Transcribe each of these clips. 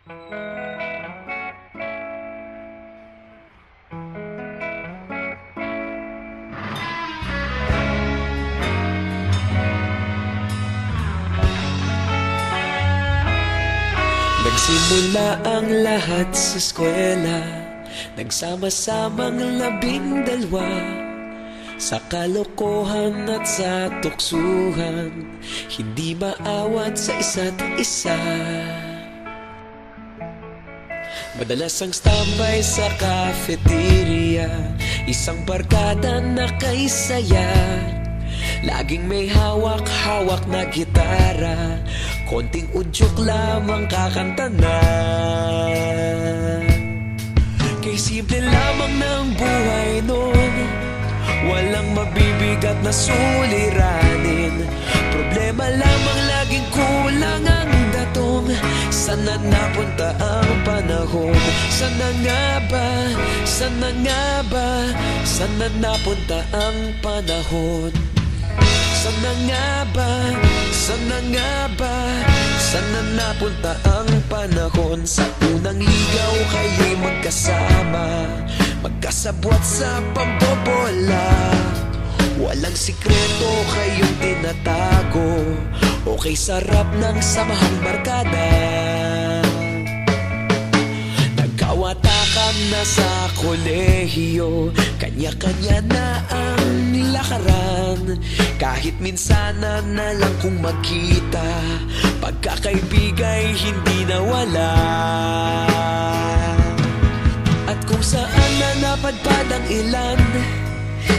Nagsimula ang lahat sa eskwela, nagsama-samang 12. Sa kalokohan at sa tuksuhan, hindi maawat sa isa't isa. Madalas ang standby sa cafeteria, isang barkada na kay saya. Laging may hawak-hawak na gitara, konting udyok lamang kakanta na. Kay simple lamang ng buhay nun, walang mabibigat na suliranin. Problema lamang laging kulang ang datong. Sana napunta ang panahon? Sana nga ba? Sana nga ba? Sana napunta ang panahon? Sana nga ba? Sana nga ba? Sana napunta ang panahon? Sa unang ligaw kayo'y magkasama, magkasabwat sa pambobola. Walang sikreto kayong tinatago, okay sarap ng samahang barkada. Nagkawatakan na sa kolehiyo, kanya-kanya na ang nilakaran. Kahit minsan na lang kung magkita, pagkakaibigay hindi nawala. At kung saan na napadpad ang ilan,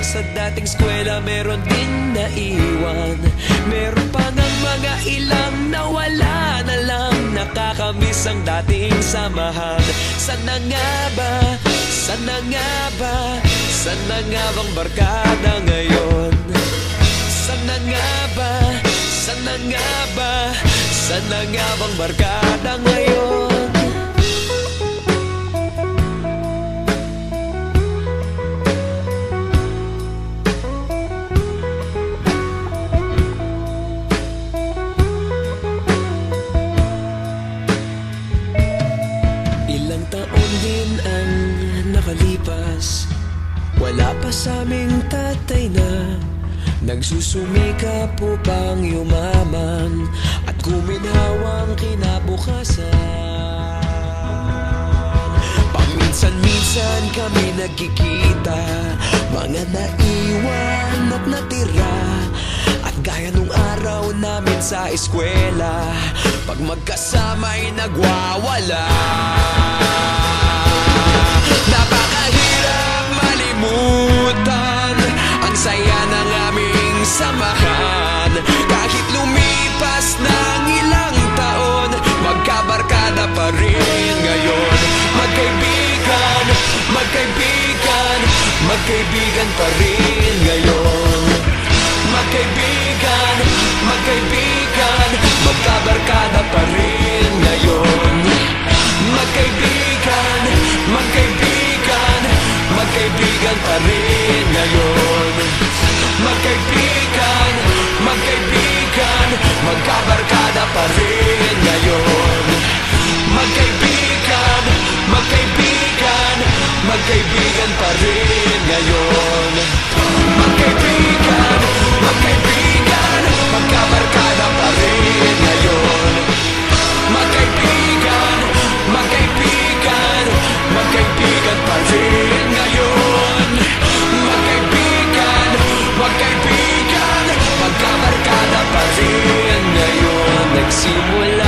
sa dating eskwela meron din naiwan. Meron pa ng mga ilang nawala na lang, nakakamiss ang dating samahan. Sana nga ba? Sana nga ba? Sana nga bang barkada ngayon? Sana nga ba? Sana nga ba? Sana nga bang barkada ngayon? Ilang taon din ang nakalipas, wala pa sa aming tatay na nagsusumikap upang yumaman at guminhawang kinabukasan. Paminsan-minsan kami nagkikita, mga naiwan at natira. At gaya nung araw namin sa eskwela, pag magkasama'y nagwawala. Napakahirap malimutan ang saya ng aming samahan. Kahit lumipas ng ilang taon, magkabarkada pa rin ngayon. Magkaibigan, magkaibigan, magkaibigan pa rin ngayon. Magkaibigan, magkaibigan, magkabarkada pa rin ngayon. Magkaibigan, magkaibigan, magkaibigan pa rin ngayon. Magkaibigan, magkaibigan, magkabarkada pa rin ngayon. Magkaibigan, magkaibigan, magkaibigan pa rin ngayon. Magkaibigan, magkaibigan, magkabarkada pa rin ngayon. Magkaibigan, magkaibigan, magkaibigan pa rin ngayon. Magkaibigan, magkaibigan, magkabarkada pa rin ngayon. Nagsimula